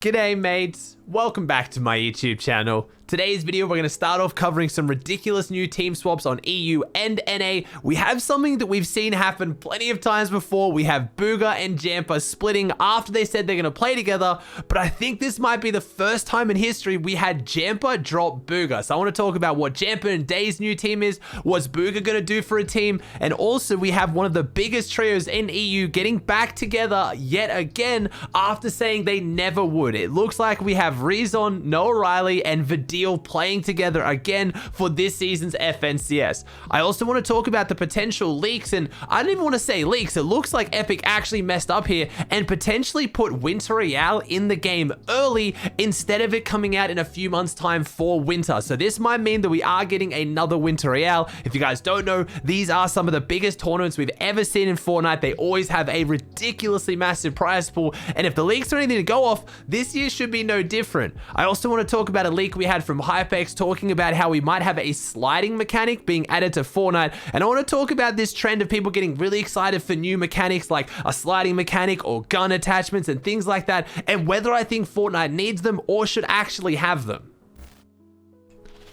G'day mates, welcome back to my YouTube channel. Today's video we're going to start off covering some ridiculous new team swaps on EU and NA. We have something that we've seen happen plenty of times before. We have Bugha and Jampa splitting after they said they're going to play together, but I think this might be the first time in history we had Jampa drop Bugha. So I want to talk about what Jampa and Day's new team is, what's Bugha going to do for a team, and also we have one of the biggest trios in EU getting back together yet again after saying they never would. It looks like we have Rezon, NoahReyli, and Vadeal playing together again for this season's FNCS. I also want to talk about the potential leaks, and I don't even want to say leaks. It looks like Epic actually messed up here and potentially put Winter Royale in the game early instead of it coming out in a few months' time for winter. So this might mean that we are getting another Winter Royale. If you guys don't know, these are some of the biggest tournaments we've ever seen in Fortnite. They always have a ridiculously massive prize pool, and if the leaks are anything to go off, this year should be no different. I also want to talk about a leak we had from HypeX talking about how we might have a sliding mechanic being added to Fortnite, and I want to talk about this trend of people getting really excited for new mechanics like a sliding mechanic or gun attachments and things like that, and whether I think Fortnite needs them or should actually have them.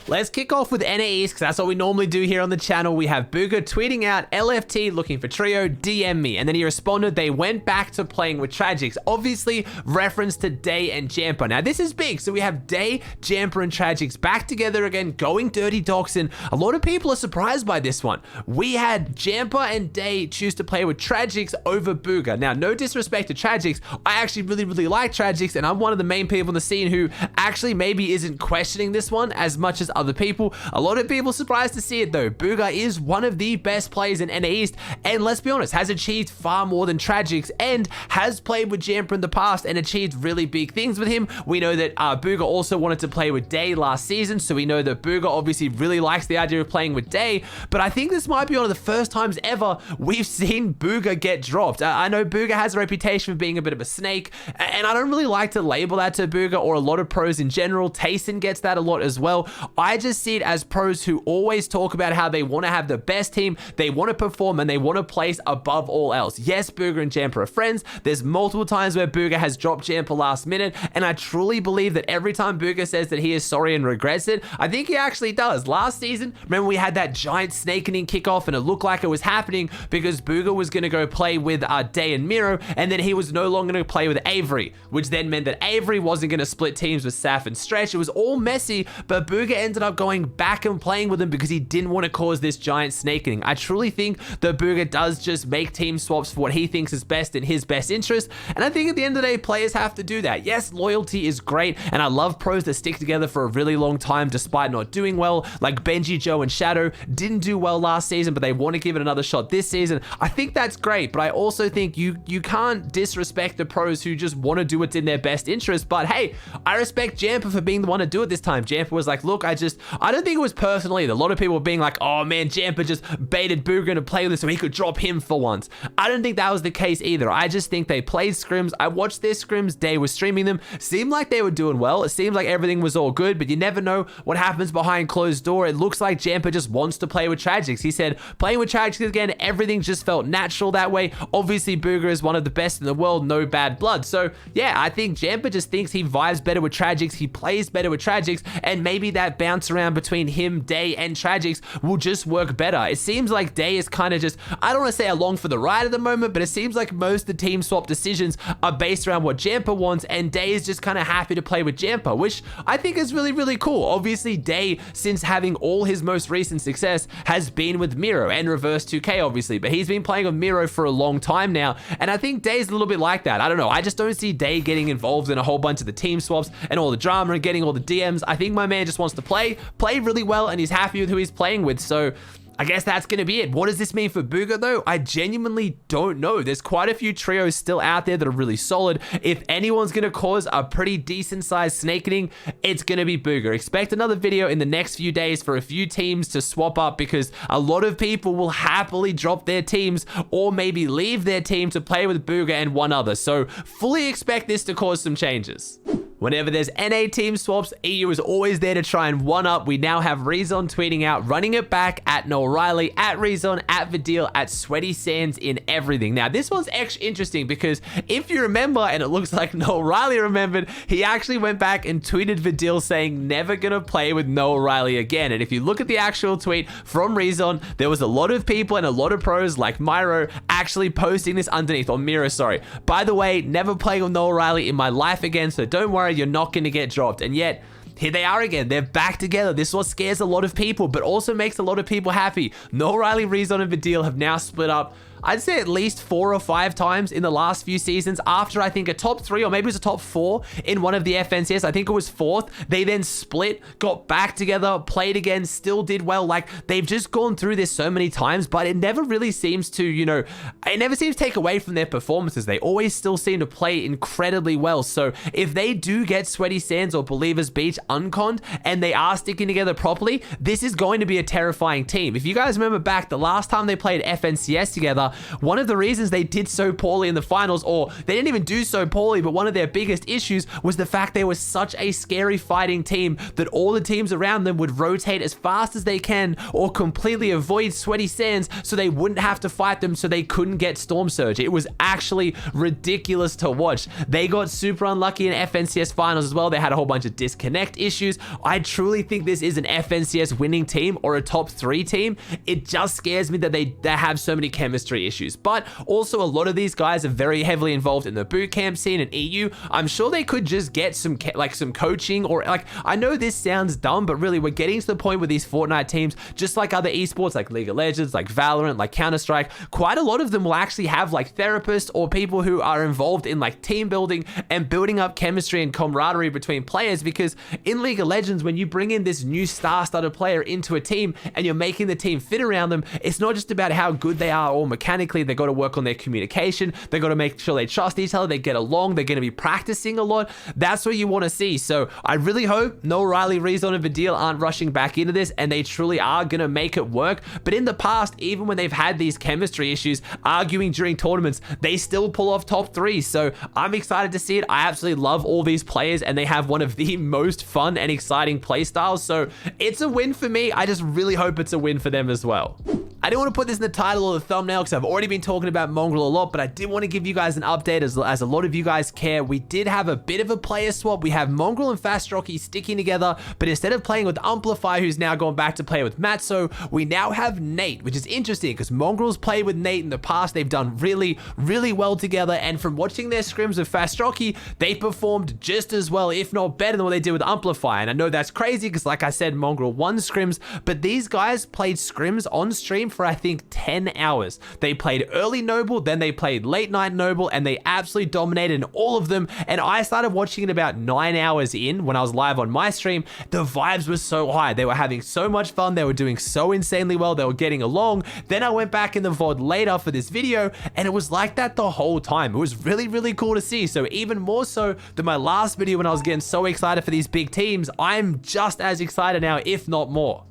Let's kick off with NA East, because that's what we normally do here on the channel. We have Bugha tweeting out, LFT looking for trio, DM me. And then he responded, they went back to playing with Tragics. Obviously, reference to Day and Jampa. Now, this is big. So we have Day, Jampa, and Tragics back together again, going dirty dogs. And a lot of people are surprised by this one. We had Jampa and Day choose to play with Tragics over Bugha. Now, no disrespect to Tragics. I actually really like Tragics, and I'm one of the main people in the scene who actually maybe isn't questioning this one as much as other people. A lot of people surprised to see it though. Bugha is one of the best players in NA East, and let's be honest, has achieved far more than Tragics and has played with Jampa in the past and achieved really big things with him. We know that Bugha also wanted to play with Day last season, so we know that Bugha obviously really likes the idea of playing with Day, but I think this might be one of the first times ever we've seen Bugha get dropped. I know Bugha has a reputation for being a bit of a snake, and I don't really like to label that to Bugha or a lot of pros in general. Tayson gets that a lot as well. I just see it as pros who always talk about how they want to have the best team, they want to perform, and they want to place above all else. Yes, Bugha and Jampa are friends. There's multiple times where Bugha has dropped Jampa last minute, and I truly believe that every time Bugha says that he is sorry and regrets it, I think he actually does. Last season, remember we had that giant snake inning kickoff, and it looked like it was happening because Bugha was going to go play with Day and Miro, and then he was no longer going to play with Avery, which then meant that Avery wasn't going to split teams with Saf and Stretch. It was all messy, but Bugha ended up going back and playing with him because he didn't want to cause this giant snake inning. I truly think that Bugha does just make team swaps for what he thinks is best in his best interest, and I think at the end of the day, players have to do that. Yes, loyalty is great, and I love pros that stick together for a really long time despite not doing well, like Benji, Joe, and Shadow didn't do well last season, but they want to give it another shot this season. I think that's great, but I also think you can't disrespect the pros who just want to do what's in their best interest. But hey, I respect Jampa for being the one to do it this time. Jampa was like, look, I don't think it was personally. A lot of people were being like, oh man, Jampa just baited Bugha to play with this so he could drop him for once. I don't think that was the case either. I just think they played scrims. I watched their scrims. Day was streaming them. Seemed like they were doing well. It seemed like everything was all good, but you never know what happens behind closed door. It looks like Jampa just wants to play with Tragics. He said, playing with Tragics again, everything just felt natural that way. Obviously, Bugha is one of the best in the world. No bad blood. So yeah, I think Jampa just thinks he vibes better with Tragics. He plays better with Tragics, and maybe that bounce around between him, Day, and Tragics will just work better. It seems like Day is kind of just, I don't want to say along for the ride at the moment, but it seems like most of the team swap decisions are based around what Jampa wants, and Day is just kind of happy to play with Jampa, which I think is really cool. Obviously, Day, since having all his most recent success, has been with Miro and Reverse 2K, obviously, but he's been playing with Miro for a long time now, and I think Day's a little bit like that. I don't know. I just don't see Day getting involved in a whole bunch of the team swaps and all the drama and getting all the DMs. I think my man just wants to play really well, and he's happy with who he's playing with. So I guess that's going to be it. What does this mean for Bugha though? I genuinely don't know. There's quite a few trios still out there that are really solid. If anyone's going to cause a pretty decent sized snake inning, it's going to be Bugha. Expect another video in the next few days for a few teams to swap up, because a lot of people will happily drop their teams or maybe leave their team to play with Bugha and one other. So fully expect this to cause some changes. Whenever there's NA team swaps, EU is always there to try and one-up. We now have Rezon tweeting out, running it back at NoahReyli, at Rezon, at Vadeal, at Sweaty Sands in everything. Now, this one's extra interesting because if you remember, and it looks like NoahReyli remembered, he actually went back and tweeted Vadeal saying, never gonna play with NoahReyli again. And if you look at the actual tweet from Rezon, there was a lot of people and a lot of pros like Myro actually posting this underneath, or Miro, sorry. By the way, never playing with NoahReyli in my life again, so don't worry, you're not going to get dropped. And yet, here they are again. They're back together. This is what scares a lot of people, but also makes a lot of people happy. NoahReyli, Rezon, and Vadeal have now split up, I'd say at least 4 or 5 times in the last few seasons after I think a top 3 or maybe it was a top 4 in one of the FNCS. I think it was 4th. They then split, got back together, played again, still did well. Like, they've just gone through this so many times, but it never really seems to, you know, it never seems to take away from their performances. They always still seem to play incredibly well. So if they do get Sweaty Sands or Believers Beach unconned and they are sticking together properly, this is going to be a terrifying team. If you guys remember back the last time they played FNCS together, one of the reasons they did so poorly in the finals, or they didn't even do so poorly, but one of their biggest issues was the fact they were such a scary fighting team that all the teams around them would rotate as fast as they can or completely avoid Sweaty Sands so they wouldn't have to fight them, so they couldn't get Storm Surge. It was actually ridiculous to watch. They got super unlucky in FNCS finals as well. They had a whole bunch of disconnect issues. I truly think this is an FNCS winning team or a top 3 team. It just scares me that they have so many chemistry issues. But also a lot of these guys are very heavily involved in the boot camp scene in EU. I'm sure they could just get some coaching, or like, I know this sounds dumb, but really we're getting to the point with these Fortnite teams, just like other esports like League of Legends, like Valorant, like Counter-Strike, quite a lot of them will actually have like therapists or people who are involved in like team building and building up chemistry and camaraderie between players, because in League of Legends, when you bring in this new star-studded player into a team and you're making the team fit around them, it's not just about how good they are or mechanically. They got to work on their communication. They got to make sure they trust each other. They get along. They're going to be practicing a lot. That's what you want to see. So I really hope NoahReyli, Rezon, and Vadeal aren't rushing back into this, and they truly are going to make it work. But in the past, even when they've had these chemistry issues, arguing during tournaments, they still pull off top 3. So I'm excited to see it. I absolutely love all these players, and they have one of the most fun and exciting play styles. So it's a win for me. I just really hope it's a win for them as well. I didn't want to put this in the title or the thumbnail because I've already been talking about Mongraal a lot, but I did want to give you guys an update as a lot of you guys care. We did have a bit of a player swap. We have Mongraal and Fastrocky sticking together, but instead of playing with Amplify, who's now gone back to play with Matzo, we now have Nate, which is interesting because Mongraal's played with Nate in the past. They've done really, really well together, and from watching their scrims with Fastrocky, they performed just as well, if not better than what they did with Amplify. And I know that's crazy because, like I said, Mongraal won scrims, but these guys played scrims on stream for I think 10 hours. They played early Noble, then they played late night Noble, and they absolutely dominated in all of them. And I started watching it about 9 hours in when I was live on my stream. The vibes were so high. They were having so much fun. They were doing so insanely well. They were getting along. Then I went back in the VOD later for this video, and it was like that the whole time. It was really, really cool to see. So even more so than my last video when I was getting so excited for these big teams, I'm just as excited now, if not more.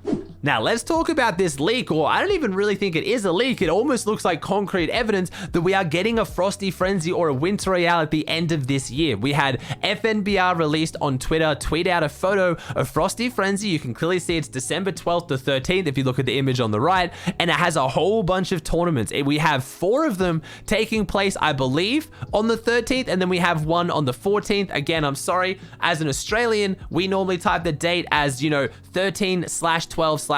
Now, let's talk about this leak, or I don't even really think it is a leak. It almost looks like concrete evidence that we are getting a Frosty Frenzy or a Winter Royale at the end of this year. We had FNBR released on Twitter, tweet out a photo of Frosty Frenzy. You can clearly see it's December 12th to 13th if you look at the image on the right, and it has a whole bunch of tournaments. We have 4 of them taking place, I believe, on the 13th, and then we have one on the 14th. Again, I'm sorry, as an Australian, we normally type the date as, you know, 13/12/2021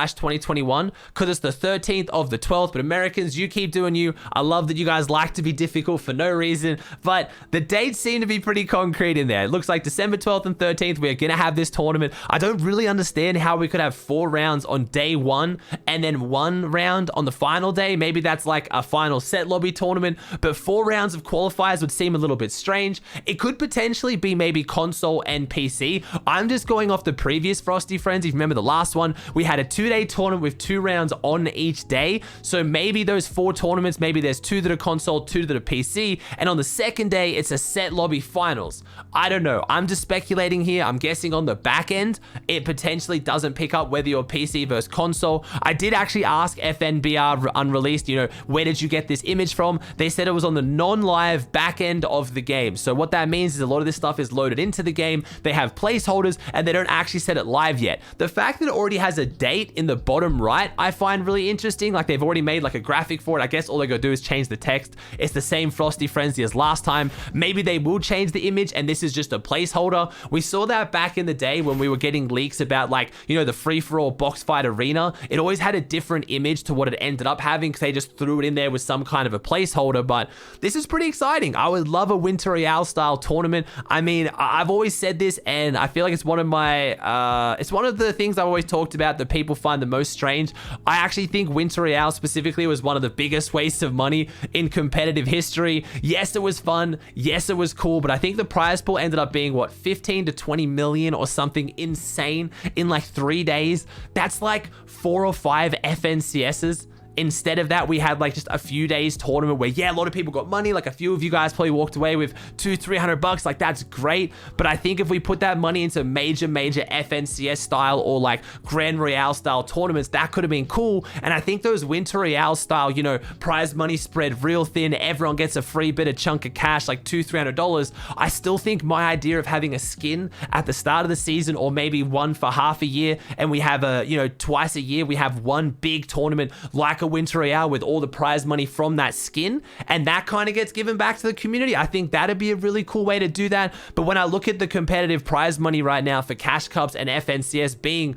because it's the 13th of the 12th, but Americans, you keep doing you. I love that you guys like to be difficult for no reason, but the dates seem to be pretty concrete in there. It looks like December 12th and 13th, we're going to have this tournament. I don't really understand how we could have 4 rounds on day 1 and then 1 round on the final day. Maybe that's like a final set lobby tournament, but 4 rounds of qualifiers would seem a little bit strange. It could potentially be maybe console and PC. I'm just going off the previous Frosty Frenzy. Remember the last one? We had a 2-day tournament with 2 rounds on each day. So maybe those 4 tournaments, maybe there's 2 that are console, 2 that are PC, and on the second day, it's a set lobby finals. I don't know. I'm just speculating here. I'm guessing on the back end, it potentially doesn't pick up whether you're PC versus console. I did actually ask FNBR Unreleased, where did you get this image from? They said it was on the non-live back end of the game. So what that means is a lot of this stuff is loaded into the game. They have placeholders and they don't actually set it live yet. The fact that it already has a date in the bottom right, I find really interesting. Like they've already made like a graphic for it. I guess all they gotta do is change the text. It's the same Frosty Frenzy as last time. Maybe they will change the image and this is just a placeholder. We saw that back in the day when we were getting leaks about like, the free-for-all box fight arena. It always had a different image to what it ended up having because they just threw it in there with some kind of a placeholder. But this is pretty exciting. I would love a Winter Royale style tournament. I mean, I've always said this and I feel like it's one of my, it's one of the things I've always talked about that people find the most strange. I actually think Winter Royale specifically was one of the biggest wastes of money in competitive history. Yes, it was fun. Yes, it was cool. But I think the prize pool ended up being what, 15 to 20 million or something insane in like 3 days. That's like 4 or 5 FNCSs. Instead of that, we had like just a few days tournament where, yeah, a lot of people got money. Like a few of you guys probably walked away with $200-300. Like that's great. But I think if we put that money into major FNCS style or like Grand Royale style tournaments, that could have been cool. And I think those Winter Royale style, prize money spread real thin. Everyone gets a free bit of chunk of cash, like $200-300. I still think my idea of having a skin at the start of the season or maybe one for half a year. And we have twice a year, we have one big tournament like a Winter Royale with all the prize money from that skin, and that kind of gets given back to the community. I think that'd be a really cool way to do that. But when I look at the competitive prize money right now for Cash Cups and FNCS being,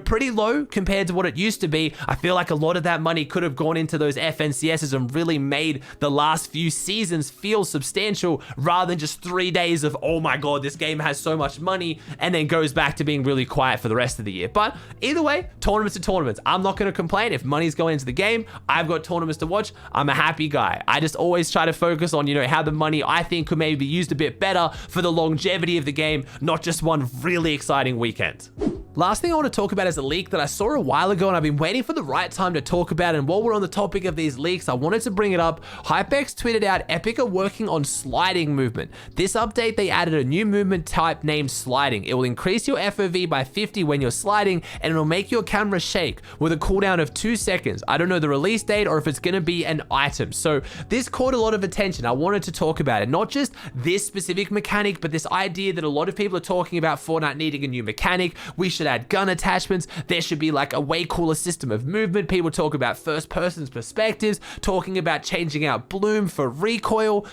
pretty low compared to what it used to be, I feel like a lot of that money could have gone into those FNCSs and really made the last few seasons feel substantial rather than just 3 days of, oh my God, this game has so much money, and then goes back to being really quiet for the rest of the year. But either way, tournaments are tournaments. I'm not going to complain if money's going into the game. I've got tournaments to watch. I'm a happy guy. I just always try to focus on, how the money I think could maybe be used a bit better for the longevity of the game, not just one really exciting weekend. Last thing I want to talk about is a leak that I saw a while ago and I've been waiting for the right time to talk about. And while we're on the topic of these leaks, I wanted to bring it up. HypeX tweeted out Epic are working on sliding movement. This update, they added a new movement type named sliding. It will increase your FOV by 50 when you're sliding and it'll make your camera shake with a cooldown of 2 seconds. I don't know the release date or if it's going to be an item. So this caught a lot of attention. I wanted to talk about it. Not just this specific mechanic, but this idea that a lot of people are talking about Fortnite needing a new mechanic. We should add gun attachments. There should be like a way cooler system of movement. People talk about first person's perspectives, talking about changing out bloom for recoil.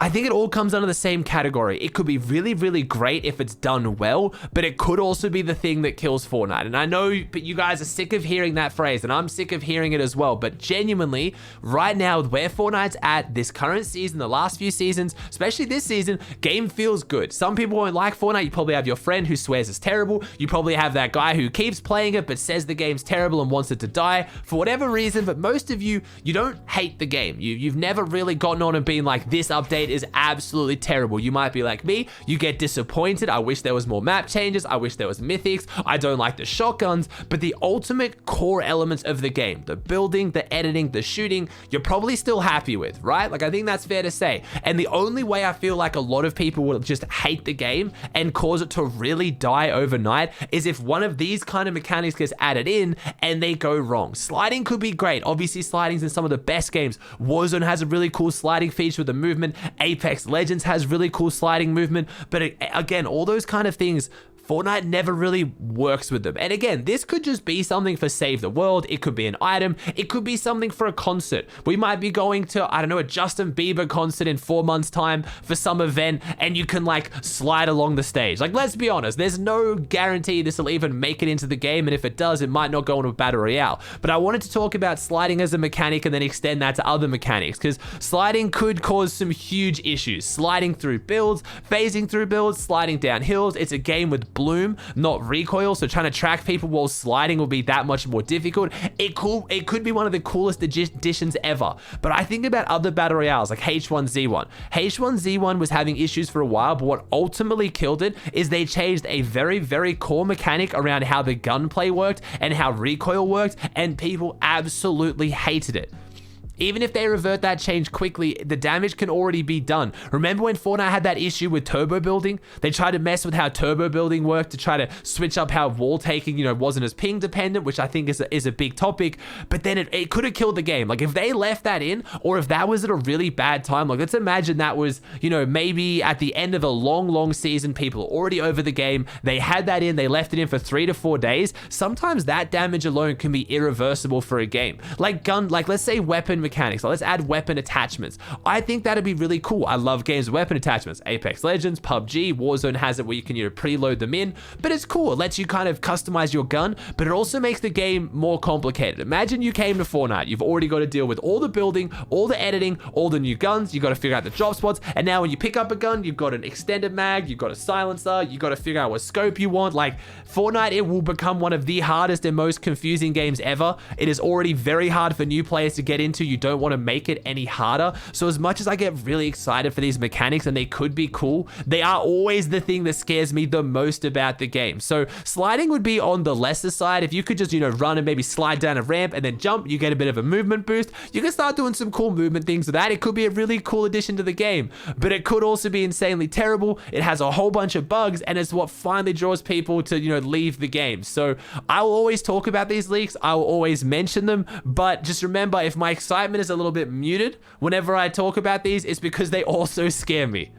I think it all comes under the same category. It could be really, really great if it's done well, but it could also be the thing that kills Fortnite. And I know but you guys are sick of hearing that phrase, and I'm sick of hearing it as well. But genuinely, right now, where Fortnite's at this current season, the last few seasons, especially this season, game feels good. Some people won't like Fortnite. You probably have your friend who swears it's terrible. You probably have that guy who keeps playing it, but says the game's terrible and wants it to die for whatever reason. But most of you don't hate the game. You've never really gotten on and been like, this update is absolutely terrible. You might be like me, you get disappointed. I wish there was more map changes. I wish there was mythics. I don't like the shotguns, but the ultimate core elements of the game, the building, the editing, the shooting, you're probably still happy with, right? Like I think that's fair to say. And the only way I feel like a lot of people will just hate the game and cause it to really die overnight is if one of these kind of mechanics gets added in and they go wrong. Sliding could be great. Obviously sliding's in some of the best games. Warzone has a really cool sliding feature with the movement. Apex Legends has really cool sliding movement, but again, all those kind of things, Fortnite never really works with them. And again, this could just be something for Save the World. It could be an item. It could be something for a concert. We might be going to, I don't know, a Justin Bieber concert in 4 months time for some event and you can like slide along the stage. Like, let's be honest, there's no guarantee this will even make it into the game. And if it does, it might not go into a battle royale. But I wanted to talk about sliding as a mechanic and then extend that to other mechanics because sliding could cause some huge issues. Sliding through builds, phasing through builds, sliding down hills. It's a game with bloom, not recoil. So trying to track people while sliding will be that much more difficult. It could be one of the coolest additions ever. But I think about other battle royales like H1Z1. H1Z1 was having issues for a while, but what ultimately killed it is they changed a very, very core mechanic around how the gunplay worked and how recoil worked, and people absolutely hated it. Even if they revert that change quickly, the damage can already be done. Remember when Fortnite had that issue with turbo building? They tried to mess with how turbo building worked to try to switch up how wall taking, wasn't as ping dependent, which I think is a big topic, but then it could have killed the game. Like if they left that in, or if that was at a really bad time, like let's imagine that was, maybe at the end of a long season, people are already over the game, they had that in, they left it in for 3 to 4 days. Sometimes that damage alone can be irreversible for a game. Like let's say weapon mechanics. Let's add weapon attachments. I think that'd be really cool. I love games with weapon attachments. Apex Legends, PUBG, Warzone has it where you can preload them in, but it's cool. It lets you kind of customize your gun, but it also makes the game more complicated. Imagine you came to Fortnite. You've already got to deal with all the building, all the editing, all the new guns. You got to figure out the drop spots, and now when you pick up a gun, you've got an extended mag, you've got a silencer, you got to figure out what scope you want. Like Fortnite, it will become one of the hardest and most confusing games ever. It is already very hard for new players to get into. You don't want to make it any harder. So as much as I get really excited for these mechanics and they could be cool, they are always the thing that scares me the most about the game. So sliding would be on the lesser side. If you could just, run and maybe slide down a ramp and then jump, you get a bit of a movement boost. You can start doing some cool movement things with that. It could be a really cool addition to the game, but it could also be insanely terrible. It has a whole bunch of bugs, and it's what finally draws people to, leave the game. So I will always talk about these leaks. I will always mention them, but just remember, if my excitement is a little bit muted whenever I talk about these, it's because they also scare me.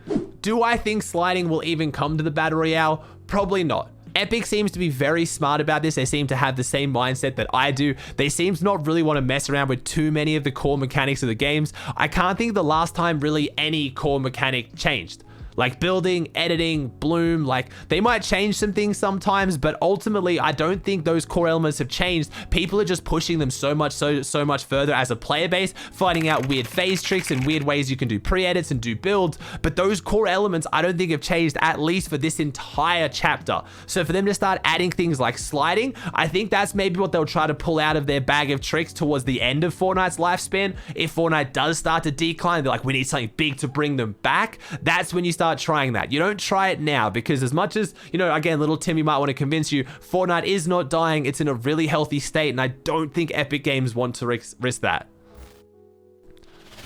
Do I think sliding will even come to the battle royale? Probably not. Epic seems to be very smart about this. They seem to have the same mindset that I do. They seem to not really want to mess around with too many of the core mechanics of the games. I can't think the last time really any core mechanic changed. Like building, editing, bloom, like they might change some things sometimes, but ultimately I don't think those core elements have changed. People are just pushing them so much further as a player base, finding out weird phase tricks and weird ways you can do pre-edits and do builds, but those core elements I don't think have changed, at least for this entire chapter. So for them to start adding things like sliding, I think that's maybe what they'll try to pull out of their bag of tricks towards the end of Fortnite's lifespan. If Fortnite does start to decline, they're like, we need something big to bring them back. That's when you start trying that. You don't try it now, because as much as, again, little Timmy might want to convince you, Fortnite is not dying. It's in a really healthy state, and I don't think Epic Games want to risk that.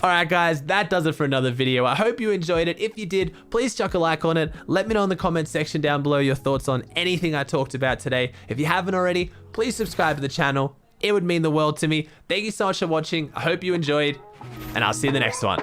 Alright guys, that does it for another video. I hope you enjoyed it. If you did, please chuck a like on it. Let me know in the comment section down below your thoughts on anything I talked about today. If you haven't already, please subscribe to the channel. It would mean the world to me. Thank you so much for watching. I hope you enjoyed, and I'll see you in the next one.